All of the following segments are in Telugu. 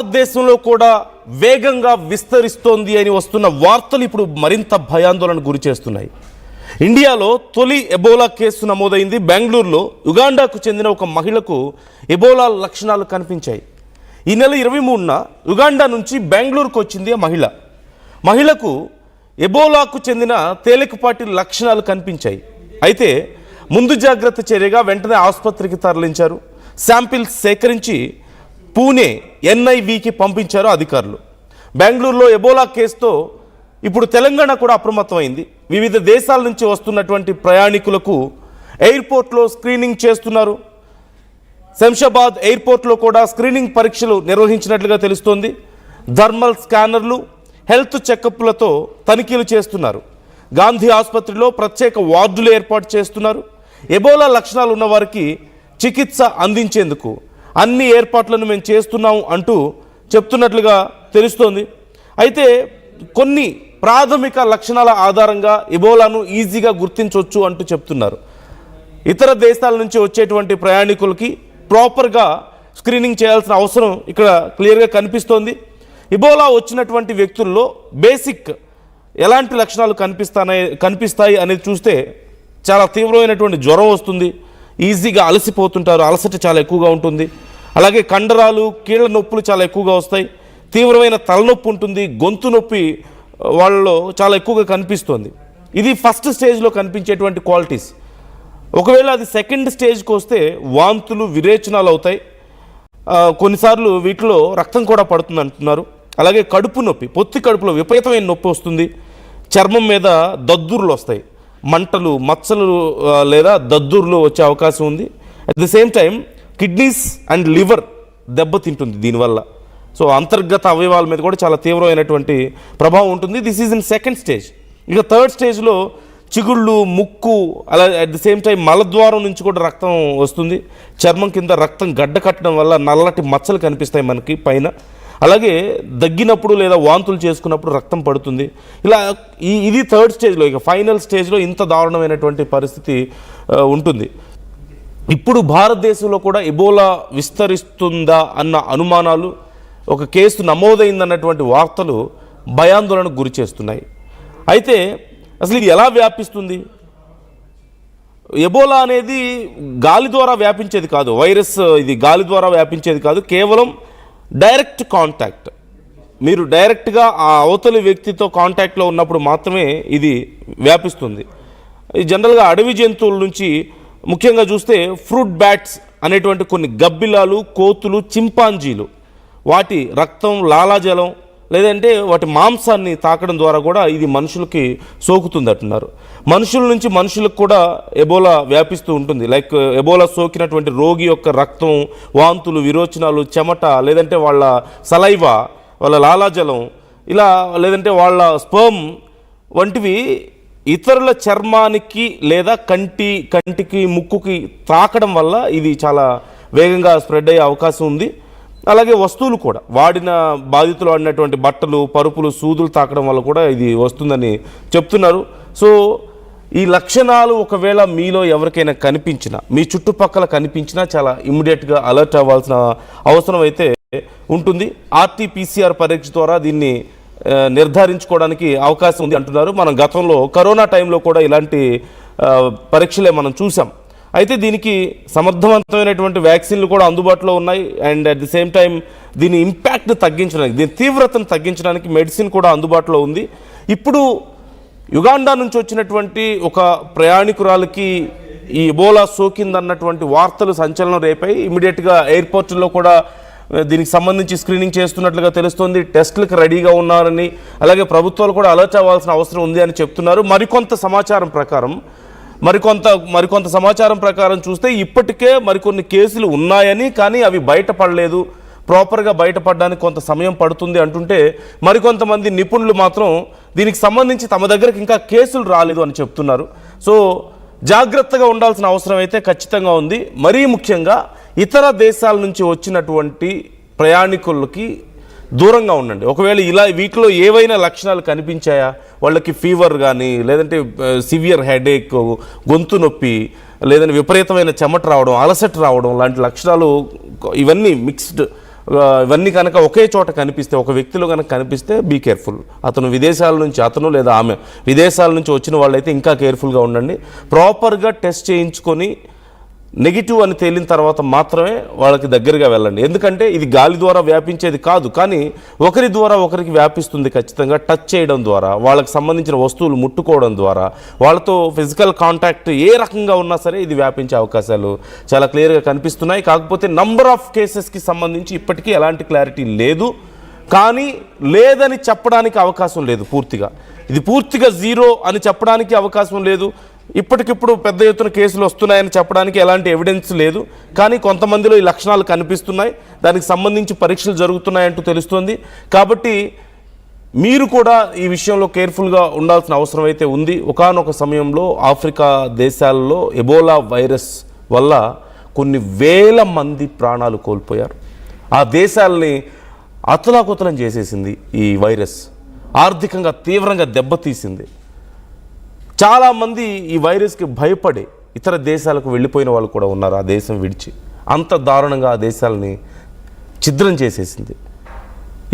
భారతదేశంలో కూడా వేగంగా విస్తరిస్తోంది అని వస్తున్న వార్తలు ఇప్పుడు మరింత భయాందోళన గురి చేస్తున్నాయి. ఇండియాలో తొలి ఎబోలా కేసు నమోదైంది. బెంగళూరులో యుగాండాకు చెందిన ఒక మహిళకు ఎబోలా లక్షణాలు కనిపించాయి. ఈ నెల 23న యుగాండా నుంచి బెంగళూరుకు వచ్చింది ఆ మహిళకు ఎబోలాకు చెందిన తేలికపాటి లక్షణాలు కనిపించాయి. అయితే ముందు జాగ్రత్త చర్యగా వెంటనే ఆసుపత్రికి తరలించారు. శాంపిల్స్ సేకరించి పూణే ఎన్ఐవికి పంపించారు అధికారులు. బెంగళూరులో ఎబోలా కేసుతో ఇప్పుడు తెలంగాణ కూడా అప్రమత్తమైంది. వివిధ దేశాల నుంచి వస్తున్నటువంటి ప్రయాణికులకు ఎయిర్పోర్ట్లో స్క్రీనింగ్ చేస్తున్నారు. శంషాబాద్ ఎయిర్పోర్ట్లో కూడా స్క్రీనింగ్ పరీక్షలు నిర్వహించినట్లుగా తెలుస్తోంది. థర్మల్ స్కానర్లు, హెల్త్ చెకప్లతో తనిఖీలు చేస్తున్నారు. గాంధీ ఆసుపత్రిలో ప్రత్యేక వార్డులు ఏర్పాటు చేస్తున్నారు. ఎబోలా లక్షణాలు ఉన్న వారికి చికిత్స అందించేందుకు అన్ని ఏర్పాట్లను మేము చేస్తున్నాం అంటూ చెప్తున్నట్లుగా తెలుస్తోంది. అయితే కొన్ని ప్రాథమిక లక్షణాల ఆధారంగా ఎబోలాను ఈజీగా గుర్తించవచ్చు అంటూ చెప్తున్నారు. ఇతర దేశాల నుంచి వచ్చేటువంటి ప్రయాణికులకి ప్రాపర్గా స్క్రీనింగ్ చేయాల్సిన అవసరం ఇక్కడ క్లియర్గా కనిపిస్తోంది. ఎబోలా వచ్చినటువంటి వ్యక్తుల్లో బేసిక్ ఎలాంటి లక్షణాలు కనిపిస్తాయి అనేది చూస్తే చాలా తీవ్రమైనటువంటి జ్వరం వస్తుంది, ఈజీగా అలసిపోతుంటారు, అలసట చాలా ఎక్కువగా ఉంటుంది. అలాగే కండరాలు, కీళ్ళ నొప్పులు చాలా ఎక్కువగా వస్తాయి. తీవ్రమైన తలనొప్పి ఉంటుంది, గొంతు నొప్పి వాళ్ళలో చాలా ఎక్కువగా కనిపిస్తుంది. ఇది ఫస్ట్ స్టేజ్లో కనిపించేటువంటి క్వాలిటీస్. ఒకవేళ అది సెకండ్ స్టేజ్కి వస్తే వాంతులు, విరేచనాలు అవుతాయి. కొన్నిసార్లు వీటిలో రక్తం కూడా పడుతుంది అంటున్నారు. అలాగే కడుపు నొప్పి, పొత్తి కడుపులో విపరీతమైన నొప్పి వస్తుంది. చర్మం మీద దద్దుర్లు వస్తాయి, మంటలు, మచ్చలు లేదా దద్దుర్లు వచ్చే అవకాశం ఉంది. At the same time kidneys and liver దెబ్బతింటుంది దీనివల్ల. సో అంతర్గత అవయవాల మీద కూడా చాలా తీవ్రమైనటువంటి ప్రభావం ఉంటుంది. This is in second stage. ఇక థర్డ్ స్టేజ్లో చిగుళ్ళు, ముక్కు, అలా అట్ ది సేమ్ టైం మలద్వారం నుంచి కూడా రక్తం వస్తుంది. చర్మం కింద రక్తం గడ్డ కట్టడం వల్ల నల్లటి మచ్చలు కనిపిస్తాయి మనకి పైన. అలాగే దగ్గినప్పుడు లేదా వాంతులు చేసుకున్నప్పుడు రక్తం పడుతుంది. ఇలా ఇది థర్డ్ స్టేజ్లో. ఇక ఫైనల్ స్టేజ్లో ఇంత దారుణమైనటువంటి పరిస్థితి ఉంటుంది. ఇప్పుడు భారతదేశంలో కూడా ఎబోలా విస్తరిస్తుందా అన్న అనుమానాలు, ఒక కేసు నమోదైందన్నటువంటి వార్తలు భయాందోళనకు గురి చేస్తున్నాయి. అయితే అసలు ఇది ఎలా వ్యాపిస్తుంది? ఎబోలా అనేది గాలి ద్వారా వ్యాపించేది కాదు, వైరస్ ఇది గాలి ద్వారా వ్యాపించేది కాదు, కేవలం డైరెక్ట్ కాంటాక్ట్. మీరు డైరెక్ట్గా ఆ అవతలి వ్యక్తితో కాంటాక్ట్లో ఉన్నప్పుడు మాత్రమే ఇది వ్యాపిస్తుంది. జనరల్గా అడవి జంతువుల నుంచి ముఖ్యంగా చూస్తే ఫ్రూట్ బ్యాట్స్ అనేటువంటి కొన్ని గబ్బిలాలు, కోతులు, చింపాంజీలు వాటి రక్తం, లాలాజలం లేదంటే వాటి మాంసాన్ని తాకడం ద్వారా కూడా ఇది మనుషులకి సోకుతుంది అంటున్నారు. మనుషుల నుంచి మనుషులకు కూడా ఎబోలా వ్యాపిస్తూ ఉంటుంది. లైక్ ఎబోలా సోకినటువంటి రోగి యొక్క రక్తం, వాంతులు, విరోచనాలు, చెమట, లేదంటే వాళ్ళ సలైవా, వాళ్ళ లాలాజలం, ఇలా లేదంటే వాళ్ళ స్పర్మ్ వంటివి ఇతరుల చర్మానికి లేదా కంటికి, ముక్కుకి తాకడం వల్ల ఇది చాలా వేగంగా స్ప్రెడ్ అయ్యే అవకాశం ఉంది. అలాగే వస్తువులు కూడా, వాడిన బాధితులు వాడినటువంటి బట్టలు, పరుపులు, సూదులు తాకడం వల్ల కూడా ఇది వస్తుందని చెప్తున్నారు. సో ఈ లక్షణాలు ఒకవేళ మీలో ఎవరికైనా కనిపించినా, మీ చుట్టుపక్కల కనిపించినా చాలా ఇమ్మీడియట్గా అలర్ట్ అవ్వాల్సిన అవసరం అయితే ఉంటుంది. RT-PCR పరీక్ష ద్వారా దీన్ని నిర్ధారించుకోవడానికి అవకాశం ఉంది అంటున్నారు. మనం గతంలో కరోనా టైంలో కూడా ఇలాంటి పరీక్షలే మనం చూసాం. అయితే దీనికి సమర్థవంతమైనటువంటి వ్యాక్సిన్లు కూడా అందుబాటులో ఉన్నాయి. And at the same time దీని ఇంపాక్ట్ తగ్గించడానికి, దీని తీవ్రతను తగ్గించడానికి మెడిసిన్ కూడా అందుబాటులో ఉంది. ఇప్పుడు యుగాండా నుంచి వచ్చినటువంటి ఒక ప్రయాణికురాలకి ఈ ఎబోలా సోకిందన్నటువంటి వార్తలు సంచలనం రేపాయి. ఇమీడియట్గా ఎయిర్పోర్ట్లో కూడా దీనికి సంబంధించి స్క్రీనింగ్ చేస్తున్నట్లుగా తెలుస్తోంది. టెస్టులకు రెడీగా ఉన్నారని, అలాగే ప్రభుత్వాలు కూడా అలర్ట్ అవ్వాల్సిన అవసరం ఉంది అని చెప్తున్నారు. మరికొంత సమాచారం ప్రకారం చూస్తే ఇప్పటికే మరికొన్ని కేసులు ఉన్నాయని, కానీ అవి బయటపడలేదు, ప్రాపర్గా బయటపడడానికి కొంత సమయం పడుతుంది అంటుంటే, మరికొంతమంది నిపుణులు మాత్రం దీనికి సంబంధించి తమ దగ్గరకు ఇంకా కేసులు రాలేదు అని చెప్తున్నారు. సో జాగ్రత్తగా ఉండాల్సిన అవసరం అయితే ఖచ్చితంగా ఉంది. మరీ ముఖ్యంగా ఇతర దేశాల నుంచి వచ్చినటువంటి ప్రయాణికులకి దూరంగా ఉండండి. ఒకవేళ వీటిలో ఏవైనా లక్షణాలు కనిపించాయా, వాళ్ళకి ఫీవర్ కానీ, లేదంటే సివియర్ హెడేక్, గొంతు నొప్పి, లేదంటే విపరీతమైన చెమట రావడం, అలసట రావడం లాంటి లక్షణాలు, ఇవన్నీ మిక్స్డ్ ఇవన్నీ కనుక ఒకే చోట కనిపిస్తే, ఒక వ్యక్తిలో కనుక కనిపిస్తే బీ కేర్ఫుల్. అతను విదేశాల నుంచి, అతను లేదా ఆమె విదేశాల నుంచి వచ్చిన వాళ్ళైతే ఇంకా కేర్ఫుల్గా ఉండండి. ప్రాపర్గా టెస్ట్ చేయించుకొని నెగిటివ్ అని తేలిన తర్వాత మాత్రమే వాళ్ళకి దగ్గరగా వెళ్ళండి. ఎందుకంటే ఇది గాలి ద్వారా వ్యాపించేది కాదు, కానీ ఒకరి ద్వారా ఒకరికి వ్యాపిస్తుంది ఖచ్చితంగా. టచ్ చేయడం ద్వారా, వాళ్ళకి సంబంధించిన వస్తువులు ముట్టుకోవడం ద్వారా, వాళ్ళతో ఫిజికల్ కాంటాక్ట్ ఏ రకంగా ఉన్నా సరే ఇది వ్యాపించే అవకాశాలు చాలా క్లియర్గా కనిపిస్తున్నాయి. కాకపోతే నంబర్ ఆఫ్ కేసెస్కి సంబంధించి ఇప్పటికీ ఎలాంటి క్లారిటీ లేదు, కానీ లేదని చెప్పడానికి అవకాశం లేదు. పూర్తిగా ఇది పూర్తిగా జీరో అని చెప్పడానికి అవకాశం లేదు. ఇప్పటికిప్పుడు పెద్ద ఎత్తున కేసులు వస్తున్నాయని చెప్పడానికి ఎలాంటి ఎవిడెన్స్ లేదు, కానీ కొంతమందిలో ఈ లక్షణాలు కనిపిస్తున్నాయి. దానికి సంబంధించి పరీక్షలు జరుగుతున్నాయంటూ తెలుస్తోంది. కాబట్టి మీరు కూడా ఈ విషయంలో కేర్ఫుల్గా ఉండాల్సిన అవసరం అయితే ఉంది. ఒకానొక సమయంలో ఆఫ్రికా దేశాల్లో ఎబోలా వైరస్ వల్ల కొన్ని వేల మంది ప్రాణాలు కోల్పోయారు. ఆ దేశాలని అతలాకుతలం చేసేసింది ఈ వైరస్. ఆర్థికంగా తీవ్రంగా దెబ్బతీసింది. చాలామంది ఈ వైరస్కి భయపడి ఇతర దేశాలకు వెళ్ళిపోయిన వాళ్ళు కూడా ఉన్నారు. ఆ దేశం విడిచి అంత దారుణంగా ఆ దేశాలని ఛిద్రం చేసేసింది.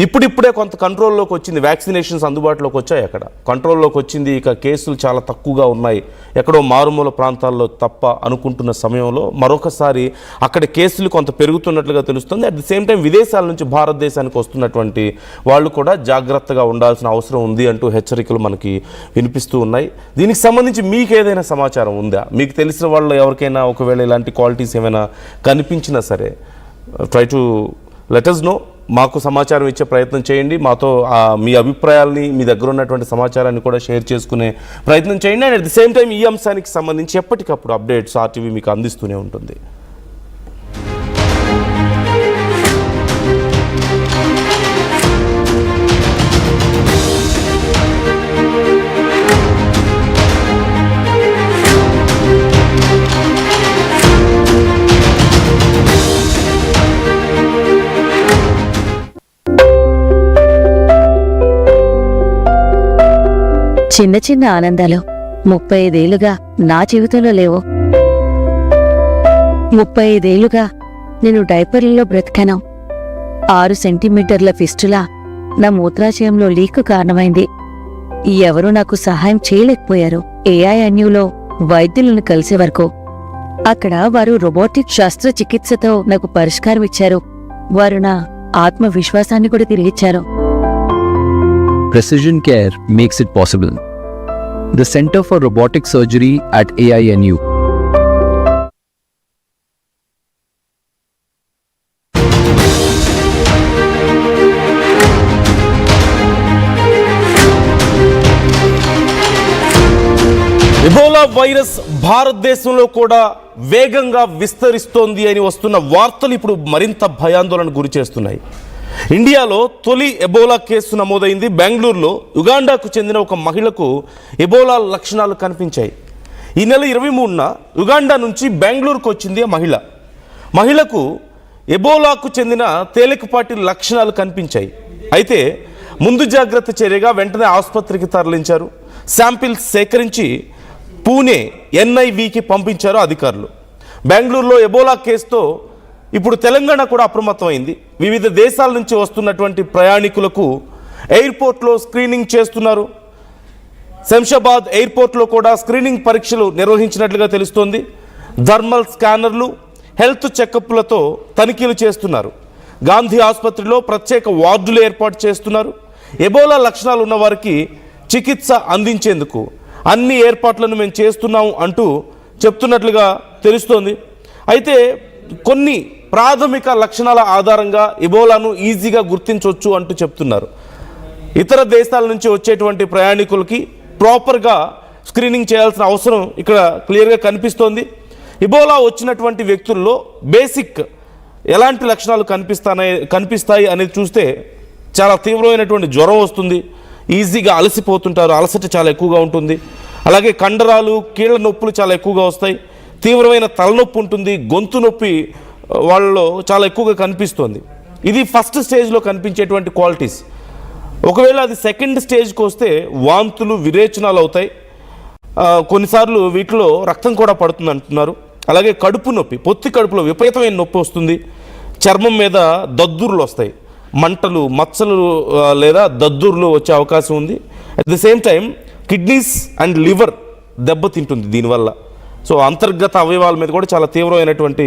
ఇప్పుడిప్పుడే కొంత కంట్రోల్లోకి వచ్చింది. వ్యాక్సినేషన్స్ అందుబాటులోకి వచ్చాయి, అక్కడ కంట్రోల్లోకి వచ్చింది. ఇక కేసులు చాలా తక్కువగా ఉన్నాయి, ఎక్కడో మారుమూల ప్రాంతాల్లో తప్ప అనుకుంటున్న సమయంలో మరొకసారి అక్కడ కేసులు కొంత పెరుగుతున్నట్లుగా తెలుస్తుంది. అట్ ది సేమ్ టైం విదేశాల నుంచి భారతదేశానికి వస్తున్నటువంటి వాళ్ళు కూడా జాగ్రత్తగా ఉండాల్సిన అవసరం ఉంది అంటూ హెచ్చరికలు మనకి వినిపిస్తూ ఉన్నాయి. దీనికి సంబంధించి మీకు ఏదైనా సమాచారం ఉందా? మీకు తెలిసిన వాళ్ళు ఎవరికైనా ఒకవేళ ఇలాంటి క్వాలిటీస్ ఏమైనా కనిపించినా సరే try to let us know. మాకు సమాచారం ఇచ్చే ప్రయత్నం చేయండి. మాతో మీ అభిప్రాయాల్ని, మీ దగ్గర ఉన్నటువంటి సమాచారాన్ని కూడా షేర్ చేసుకునే ప్రయత్నం చేయండి. And at the same time ఈ అంశానికి సంబంధించి ఎప్పటికప్పుడు అప్డేట్స్ RTV మీకు అందిస్తూనే ఉంటుంది. చిన్న చిన్న ఆనందాలు 35 ఏళ్లుగా నా జీవితంలో లేవు. 35 ఏళ్లుగా నేను డైపర్లలో బ్రతికాను. 6 సెంటీమీటర్ల ఫిస్టులా నా మూత్రాశయంలో లీక్ కారణమైంది. ఎవరూ నాకు సహాయం చేయలేకపోయారు. AINUలో వైద్యులను కలిసే వరకు. అక్కడ వారు రోబోటిక్ శస్త్రచికిత్సతో నాకు పరిష్కారం ఇచ్చారు. వారు నా ఆత్మవిశ్వాసాన్ని కూడా తిరిగిచ్చారు. Precision care makes it possible. The Center for Robotic Surgery at AINU. Ebola virus భారతదేశంలో కూడా వేగంగా విస్తరిస్తోంది అని వస్తున్న వార్తలు ఇప్పుడు మరింత భయాందోళన గురి చేస్తున్నాయి. ఇండియాలో తొలి ఎబోలా కేసు నమోదైంది. బెంగళూరులో యుగాండాకు చెందిన ఒక మహిళకు ఎబోలా లక్షణాలు కనిపించాయి. ఈ నెల 23న యుగాండా నుంచి బెంగళూరుకు వచ్చింది ఆ మహిళకు ఎబోలాకు చెందిన తేలికపాటి లక్షణాలు కనిపించాయి. అయితే ముందు జాగ్రత్త చర్యగా వెంటనే ఆసుపత్రికి తరలించారు. శాంపిల్స్ సేకరించి పూణే NIVకి పంపించారు అధికారులు. బెంగళూరులో ఎబోలా కేసుతో ఇప్పుడు తెలంగాణ కూడా అప్రమత్తమైంది. వివిధ దేశాల నుంచి వస్తున్నటువంటి ప్రయాణికులకు ఎయిర్పోర్ట్లో స్క్రీనింగ్ చేస్తున్నారు. శంషాబాద్ ఎయిర్పోర్ట్లో కూడా స్క్రీనింగ్ పరీక్షలు నిర్వహించినట్లుగా తెలుస్తోంది. థర్మల్ స్కానర్లు, హెల్త్ చెకప్లతో తనిఖీలు చేస్తున్నారు. గాంధీ ఆసుపత్రిలో ప్రత్యేక వార్డులు ఏర్పాటు చేస్తున్నారు. ఎబోలా లక్షణాలు ఉన్న వారికి చికిత్స అందించేందుకు అన్ని ఏర్పాట్లను మేము చేస్తున్నాము అంటూ చెప్తున్నట్లుగా తెలుస్తోంది. అయితే కొన్ని ప్రాథమిక లక్షణాల ఆధారంగా ఎబోలాను ఈజీగా గుర్తించవచ్చు అంటూ చెప్తున్నారు. ఇతర దేశాల నుంచి వచ్చేటువంటి ప్రయాణికులకి ప్రాపర్గా స్క్రీనింగ్ చేయాల్సిన అవసరం ఇక్కడ క్లియర్గా కనిపిస్తోంది. ఎబోలా వచ్చినటువంటి వ్యక్తుల్లో బేసిక్ ఎలాంటి లక్షణాలు కనిపిస్తాయి అనేది చూస్తే చాలా తీవ్రమైనటువంటి జ్వరం వస్తుంది, ఈజీగా అలసిపోతుంటారు, అలసట చాలా ఎక్కువగా ఉంటుంది. అలాగే కండరాలు, కీళ్ళ నొప్పులు చాలా ఎక్కువగా వస్తాయి. తీవ్రమైన తలనొప్పి ఉంటుంది, గొంతు నొప్పి వాళ్ళలో చాలా ఎక్కువగా కనిపిస్తుంది. ఇది ఫస్ట్ స్టేజ్లో కనిపించేటువంటి క్వాలిటీస్. ఒకవేళ అది సెకండ్ స్టేజ్కి వస్తే వాంతులు, విరేచనాలు అవుతాయి. కొన్నిసార్లు వీటిలో రక్తం కూడా పడుతుంది అంటున్నారు. అలాగే కడుపు నొప్పి, పొత్తి కడుపులో విపరీతమైన నొప్పి వస్తుంది. చర్మం మీద దద్దుర్లు వస్తాయి, మంటలు, మచ్చలు లేదా దద్దుర్లు వచ్చే అవకాశం ఉంది. At the same time kidneys and liver దెబ్బతింటుంది దీనివల్ల. సో అంతర్గత అవయవాల మీద కూడా చాలా తీవ్రమైనటువంటి